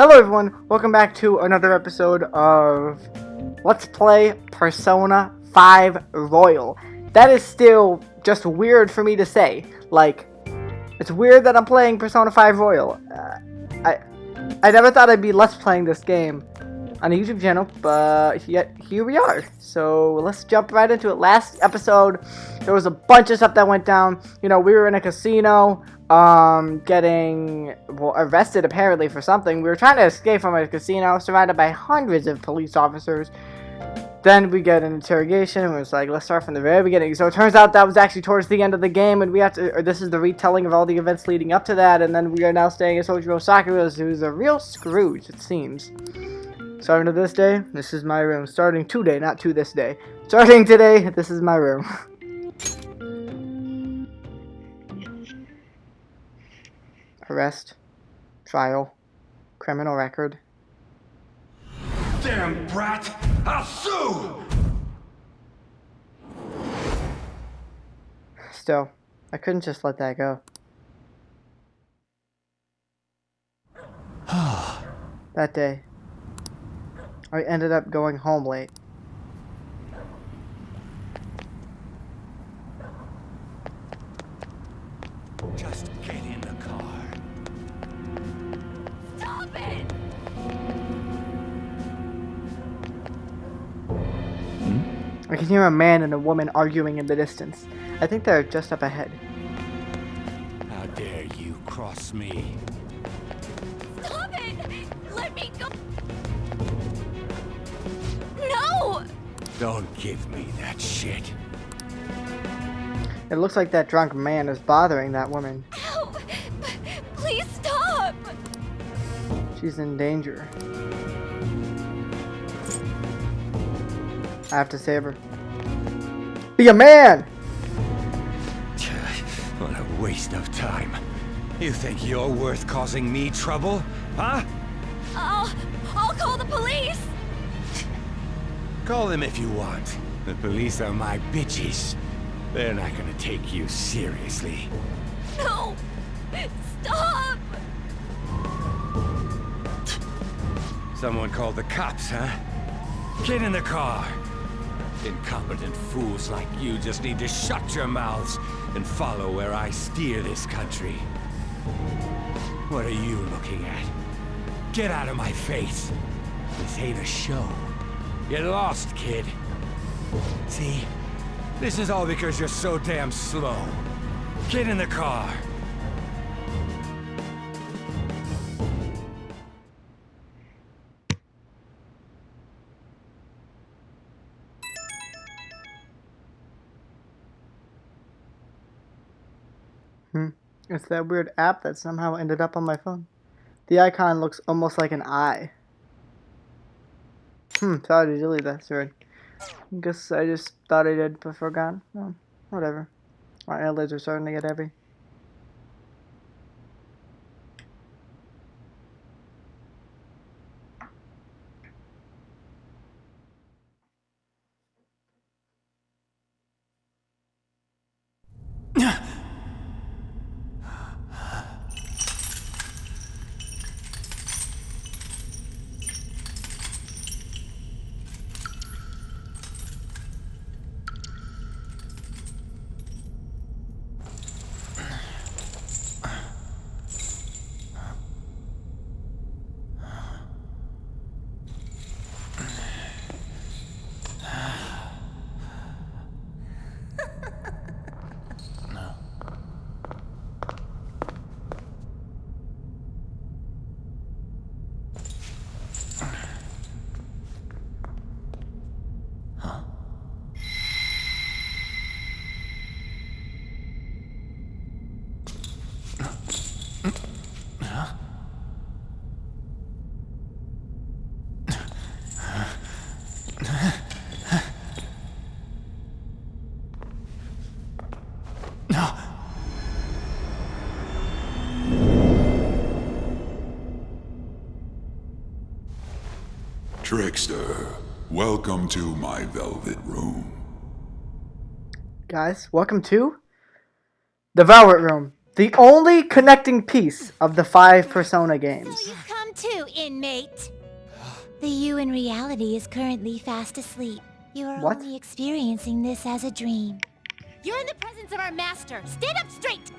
Hello everyone, welcome back to another episode of Let's Play Persona 5 Royal. That is still just weird for me to say. Like, it's weird that I'm playing Persona 5 Royal. I never thought I'd be Let's Playing this game on a YouTube channel, but yet here we are. So let's jump right into it. Last episode, there was a bunch of stuff that went down. You know, we were in a casino, getting arrested apparently for something. We were trying to escape from a casino, surrounded by hundreds of police officers. Then we get an interrogation, and it was like, let's start from the very beginning. So it turns out that was actually towards the end of the game, and we have to, or this is the retelling of all the events leading up to that, and then we are now staying at Sojiro Sakura's, who's a real Scrooge, it seems. Starting to this day, this is my room. Starting today, not to this day. Starting today, this is my room. Arrest, trial, criminal record. Damn brat! I'll sue! Still, I couldn't just let that go. That day, I ended up going home late. Just get in the car. Stop it! I can hear a man and a woman arguing in the distance. I think they're just up ahead. How dare you cross me? Stop it! Let me go! No! Don't give me that shit. It looks like that drunk man is bothering that woman. Ow! Please stop! She's in danger. I have to save her. Be a man! What a waste of time. You think you're worth causing me trouble? Huh? I'll call the police! Call them if you want. The police are my bitches. They're not gonna take you seriously. No! Stop! Someone called the cops, huh? Get in the car. Incompetent fools like you just need to shut your mouths and follow where I steer this country. What are you looking at? Get out of my face. This ain't a show. Get lost, kid. See? This is all because you're so damn slow. Get in the car. It's that weird app that somehow ended up on my phone. The icon looks almost like an eye. Sorry to delete that, sorry. Guess I just thought I did but forgot. Well, whatever. My eyelids are starting to get heavy. Trickster, welcome to my velvet room. Guys, welcome to the Velvet Room, the only connecting piece of the 5 Persona games. So you've come Round 2, inmate. The you in reality is currently fast asleep. You are What? only experiencing this as a dream. You're in the presence of our master. Stand up straight!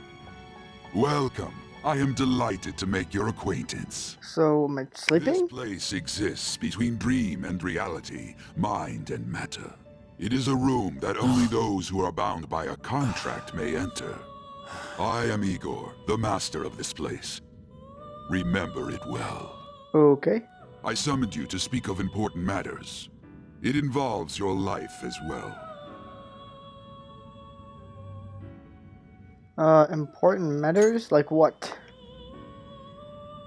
Welcome. I am delighted to make your acquaintance. So, am I This sleeping? place exists between dream and reality, mind and matter. It is a room that only those who are bound by a contract may enter. I am Igor, the master of this place. Remember it well. Okay. I summoned you to speak of important matters. It involves your life as well. Important matters? Like what?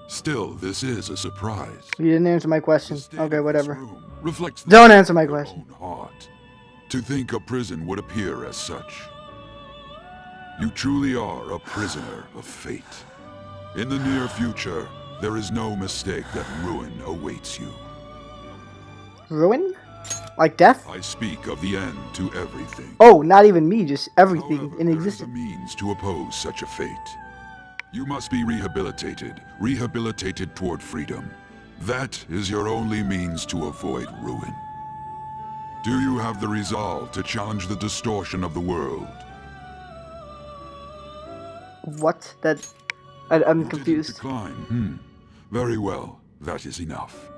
Still, this is a surprise. You didn't answer my The question. state Okay, of this whatever. room reflects the Don't state answer my of your question. own heart. To think a prison would appear as such. You truly are a prisoner of fate. In the near future, there is no mistake that ruin awaits you. Ruin? Like death? I speak of the end to everything. Oh, not even me, just everything However, in there is a existence. means to oppose such a fate. You must be rehabilitated toward freedom. That is your only means to avoid ruin. Do you have the resolve to challenge the distortion of the world? What? I'm You didn't confused. decline. Very well. That is enough.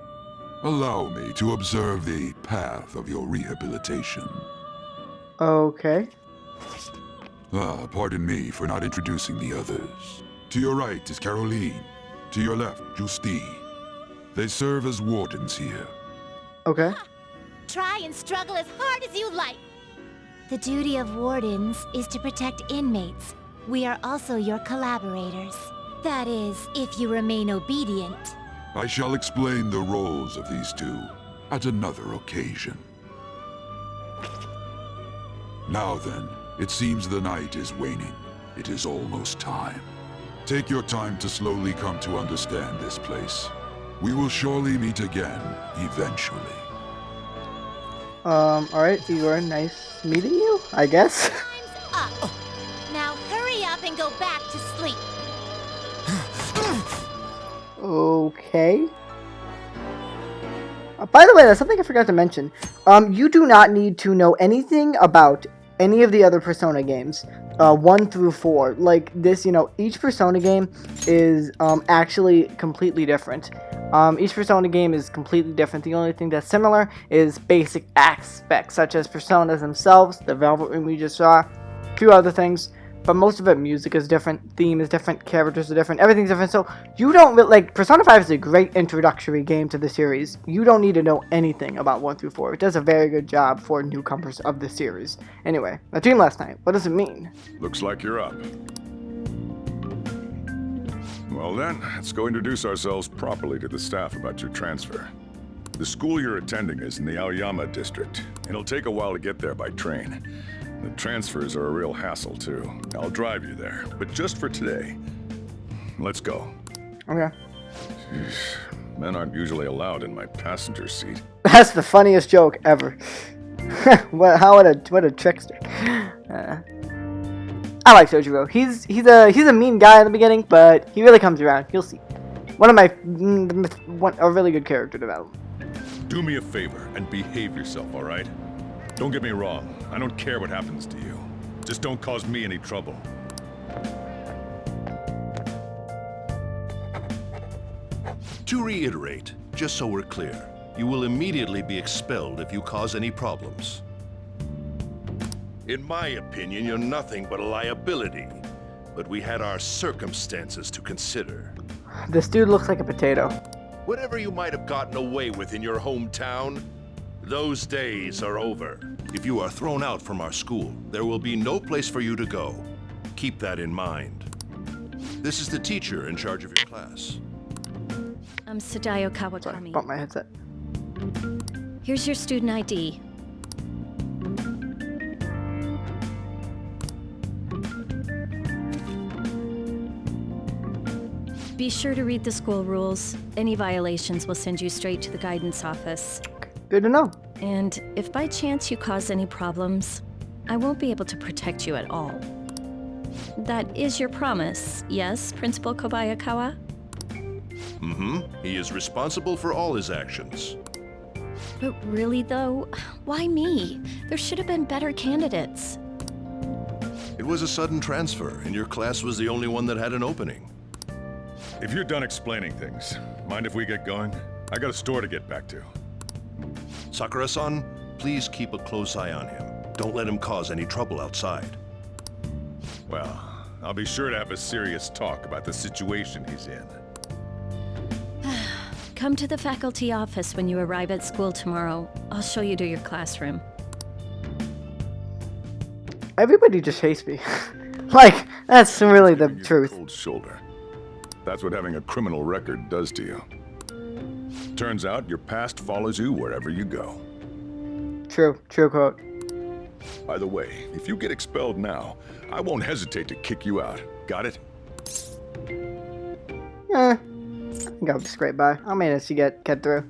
Allow me to observe the path of your rehabilitation. Okay. Pardon me for not introducing the others. To your right is Caroline. To your left, Justi. They serve as wardens here. Okay. Try and struggle as hard as you like. The duty of wardens is to protect inmates. We are also your collaborators. That is, if you remain obedient. I shall explain the roles of these two at another occasion. Now then, it seems the night is waning. It is almost time. Take your time to slowly come to understand this place. We will surely meet again, eventually. Alright, Igor, nice meeting you, I guess. Time's up. Now hurry up and go back to sleep. Okay. By the way, that's something I forgot to mention. You do not need to know anything about any of the other Persona games, 1 through 4. Like this, each Persona game is actually completely different. Each Persona game is completely different. The only thing that's similar is basic aspects, such as Personas themselves, the Velvet Room we just saw, a few other things. But most of it, music is different, theme is different, characters are different, everything's different. So you don't like Persona 5 is a great introductory game to the series. You don't need to know anything about 1 through 4. It does a very good job for newcomers of the series. Anyway, I dreamed last night. What does it mean? Looks like you're up. Well then, let's go introduce ourselves properly to the staff about your transfer. The school you're attending is in the Aoyama district. It'll take a while to get there by train. The transfers are a real hassle too. I'll drive you there, but just for today. Let's go. Okay. Men aren't usually allowed in my passenger seat. That's the funniest joke ever. What a trickster. I like Sojiro. He's a mean guy in the beginning, but he really comes around. You'll see. A really good character development. Do me a favor and behave yourself, all right? Don't get me wrong. I don't care what happens to you. Just don't cause me any trouble. To reiterate, just so we're clear, you will immediately be expelled if you cause any problems. In my opinion, you're nothing but a liability. But we had our circumstances to consider. This dude looks like a potato. Whatever you might have gotten away with in your hometown, those days are over. If you are thrown out from our school, there will be no place for you to go. Keep that in mind. This is the teacher in charge of your class. I'm Sadayo Sorry, Kawakami. bump my headset. Here's your student ID. Be sure to read the school rules. Any violations will send you straight to the guidance office. Good to know. And if by chance you cause any problems, I won't be able to protect you at all. That is your promise, yes, Principal Kobayakawa? He is responsible for all his actions. But really, though, why me? There should have been better candidates. It was a sudden transfer, and your class was the only one that had an opening. If you're done explaining things, mind if we get going? I got a store to get back to. Sakura-san, please keep a close eye on him. Don't let him cause any trouble outside. Well, I'll be sure to have a serious talk about the situation he's in. Come to the faculty office when you arrive at school tomorrow. I'll show you to your classroom. Everybody just hates me. Like, that's really the Giving you truth. Cold shoulder. That's what having a criminal record does to you. Turns out your past follows you wherever you go. True quote. By the way, if you get expelled now, I won't hesitate to kick you out. Got it? I think I'll just scrape by. I'll manage to get through.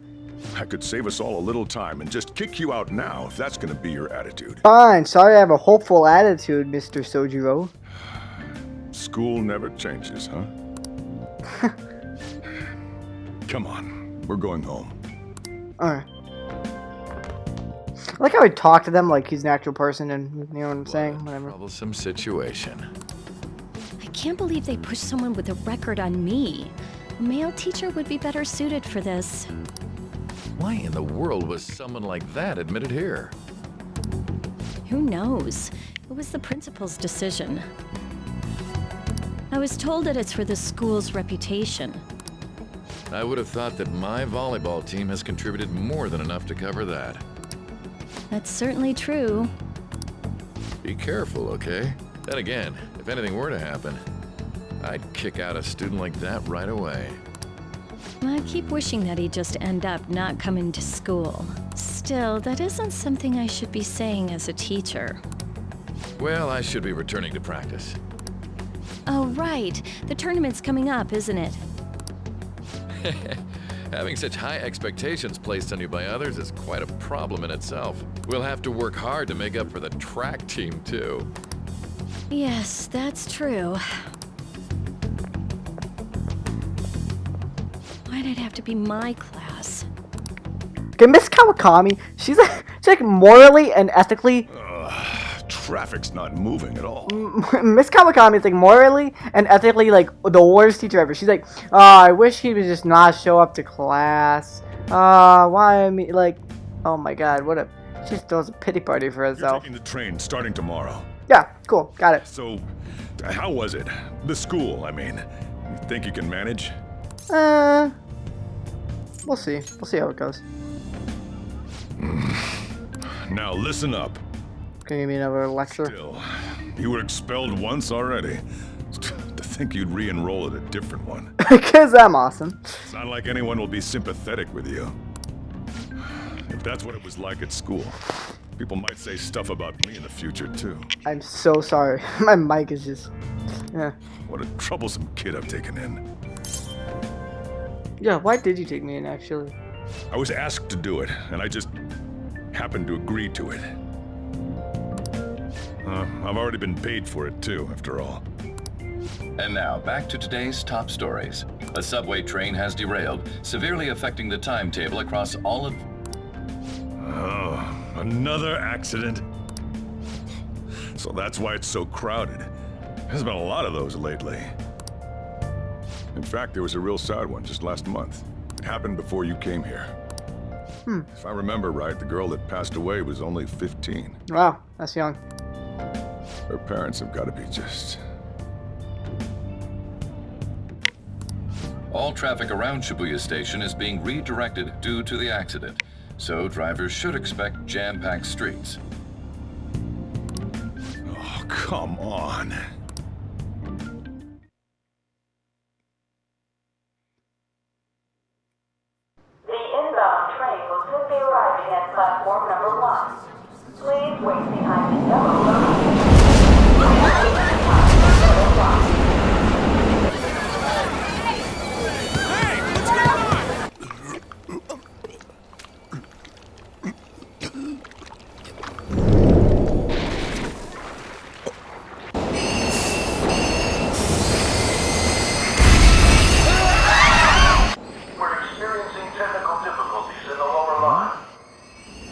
I could save us all a little time and just kick you out now if that's gonna be your attitude. Fine, sorry I have a hopeful attitude, Mr. Sojiro. School never changes, huh? Come on, we're going home. Alright. I like how I talk to them like he's an actual person and you know what I'm saying? Whatever. Troublesome situation. I can't believe they pushed someone with a record on me. A male teacher would be better suited for this. Why in the world was someone like that admitted here? Who knows? It was the principal's decision. I was told that it's for the school's reputation. I would have thought that my volleyball team has contributed more than enough to cover that. That's certainly true. Be careful, okay? Then again, if anything were to happen, I'd kick out a student like that right away. I keep wishing that he'd just end up not coming to school. Still, that isn't something I should be saying as a teacher. Well, I should be returning to practice. Oh, right. The tournament's coming up, isn't it? Having such high expectations placed on you by others is quite a problem in itself. We'll have to work hard to make up for the track team, too. Yes, that's true. Why'd it have to be my class? Okay, Miss Kawakami, she's like morally and ethically. Traffic's not moving at all. Miss Kawakami is like morally and ethically like the worst teacher ever. She's like, oh, I wish he would just not show up to class. Why me? Like, oh my God, what a. She just throws a pity party for You're herself. taking the train starting tomorrow. Yeah, cool, got it. So, how was it? The school, I mean. You think you can manage? We'll see. We'll see how it goes. Now listen up. Can you give me another lecture? Still, you were expelled once already. To think you'd re-enroll at a different one. Because I'm awesome. It's not like anyone will be sympathetic with you. If that's what it was like at school, people might say stuff about me in the future, too. I'm so sorry. My mic is just. Yeah. What a troublesome kid I've taken in. Yeah, why did you take me in, actually? I was asked to do it, and I just happened to agree to it. I've already been paid for it, too, after all. And now, back to today's top stories. A subway train has derailed, severely affecting the timetable across all of... Oh, another accident? So that's why it's so crowded. There's been a lot of those lately. In fact, there was a real sad one just last month. It happened before you came here. If I remember right, the girl that passed away was only 15. Wow, that's young. Her parents have got to be just... All traffic around Shibuya Station is being redirected due to the accident, so drivers should expect jam-packed streets. Oh, come on. The inbound train will soon be arriving at platform number 1. Please wait behind the yellow line.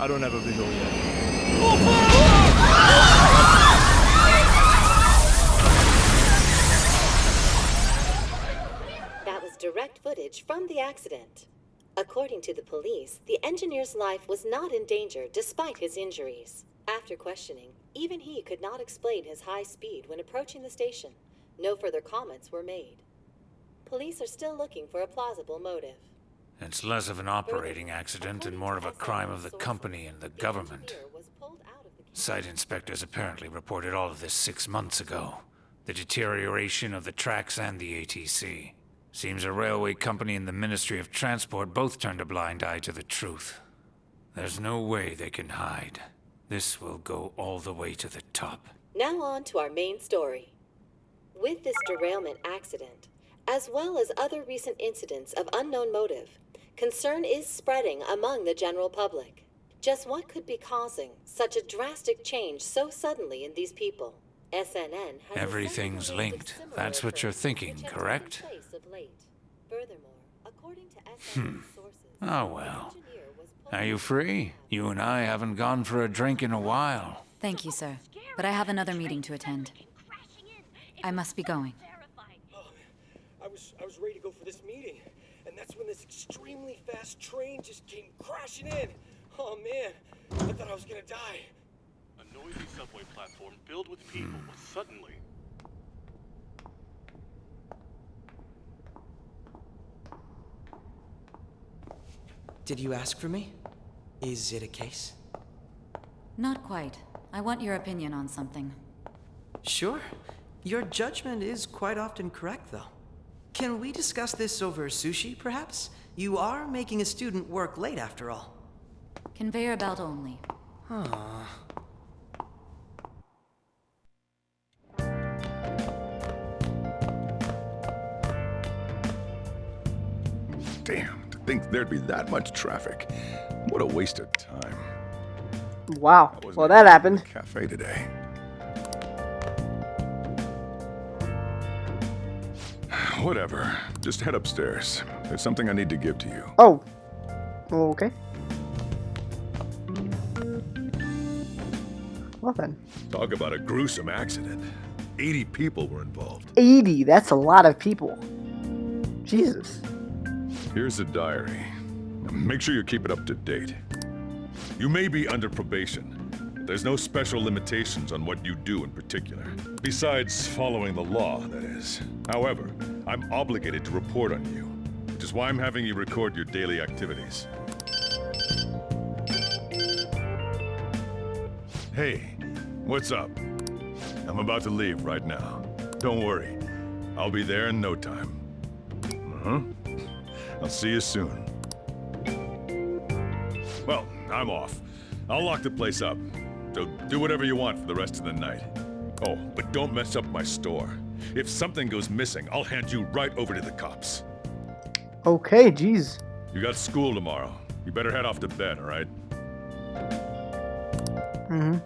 I don't have a visual yet. That was direct footage from the accident. According to the police, the engineer's life was not in danger despite his injuries. After questioning, even he could not explain his high speed when approaching the station. No further comments were made. Police are still looking for a plausible motive. It's less of an operating accident and more of a crime of the company and the government. Site inspectors apparently reported all of this 6 months ago. The deterioration of the tracks and the ATC. Seems a railway company and the Ministry of Transport both turned a blind eye to the truth. There's no way they can hide. This will go all the way to the top. Now on to our main story. With this derailment accident, as well as other recent incidents of unknown motive, concern is spreading among the general public. Just what could be causing such a drastic change so suddenly in these people? SNN has Everything's linked. That's what you're thinking, correct? Furthermore, according to SNN sources, Oh well. Are you free? You and I haven't gone for a drink in a while. Thank you, sir. But I have another meeting to attend. I must be going. I was ready to go for this meeting, and that's when this extremely fast train just came crashing in. Oh man, I thought I was gonna die. A noisy subway platform filled with people was suddenly... Did you ask for me? Is it a case? Not quite. I want your opinion on something. Sure. Your judgment is quite often correct, though. Can we discuss this over sushi, perhaps? You are making a student work late, after all. Conveyor belt only. Damn, to think there'd be that much traffic. What a waste of time. Wow. Well, that happened. Cafe today. Whatever. Just head upstairs. There's something I need to give to you. Oh. Okay. Well then. Talk about a gruesome accident. 80 people were involved. 80? That's a lot of people. Jesus. Here's the diary. Make sure you keep it up to date. You may be under probation. There's no special limitations on what you do in particular. Besides following the law, that is. However, I'm obligated to report on you, which is why I'm having you record your daily activities. Hey, what's up? I'm about to leave right now. Don't worry. I'll be there in no time. I'll see you soon. Well, I'm off. I'll lock the place up. So do whatever you want for the rest of the night. Oh, but don't mess up my store. If something goes missing, I'll hand you right over to the cops. Okay, jeez. You got school tomorrow. You better head off to bed, all right? Mm-hmm.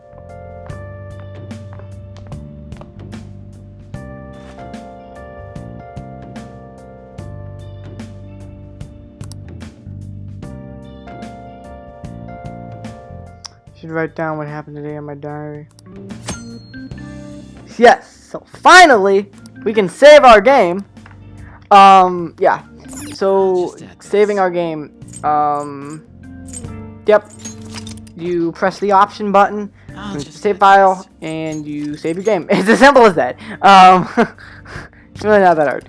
Should write down what happened today in my diary. Yes, so finally we can save our game. Yeah. So saving our game. Yep. You press the option button, save file, and you save your game. It's as simple as that. It's really not that hard.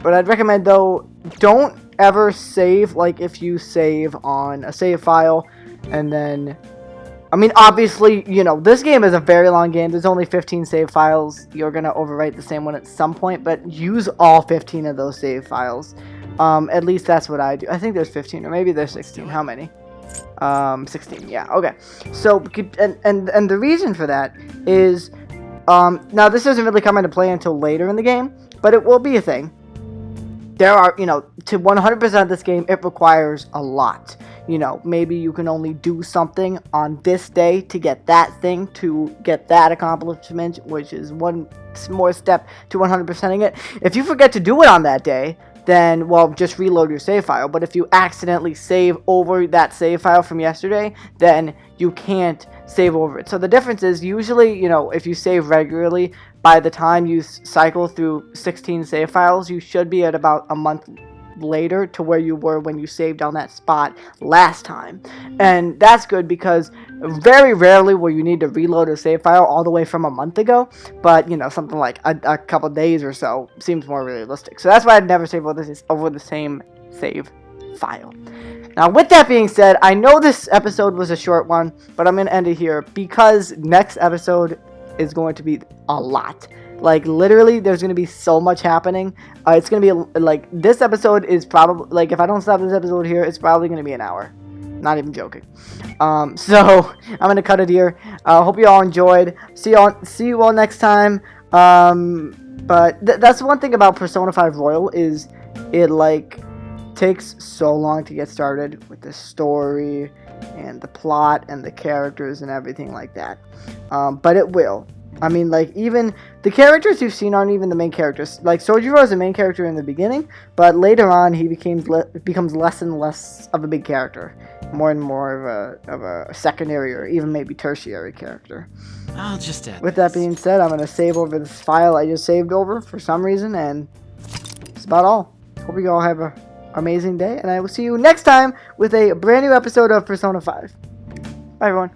But I'd recommend though, don't ever save like if you save on a save file. And then, I mean, obviously, you know, this game is a very long game. There's only 15 save files. You're going to overwrite the same one at some point, but use all 15 of those save files. At least that's what I do. I think there's 15, or maybe there's 16. How many? 16, yeah, okay. So, and the reason for that is, now this doesn't really come into play until later in the game, but it will be a thing. There are, you know, to 100% this game, it requires a lot. You know, maybe you can only do something on this day to get that thing, to get that accomplishment, which is one more step to 100%ing it. If you forget to do it on that day, then, well, just reload your save file. But if you accidentally save over that save file from yesterday, then you can't save over it. So the difference is usually, you know, if you save regularly, by the time you cycle through 16 save files, you should be at about a month later to where you were when you saved on that spot last time. And that's good because very rarely will you need to reload a save file all the way from a month ago, but you know, something like a couple days or so seems more realistic. So that's why I'd never save over the same save file. Now, with that being said, I know this episode was a short one, but I'm going to end it here because next episode is going to be a lot. Like, literally, there's going to be so much happening. It's going to be, like, this episode is probably, like, if I don't stop this episode here, it's probably going to be an hour. Not even joking. So, I'm going to cut it here. Hope you all enjoyed. See you all next time. But that's one thing about Persona 5 Royal is it, like, takes so long to get started with the story and the plot and the characters and everything like that. But it will. I mean, like, even the characters you've seen aren't even the main characters. Like, Sojiro is the main character in the beginning, but later on he becomes less and less of a big character. More and more of a secondary or even maybe tertiary character. I'll just add With that being said, I'm going to save over this file I just saved over for some reason, and that's about all. Hope you all have an amazing day, and I will see you next time with a brand new episode of Persona 5. Bye, everyone.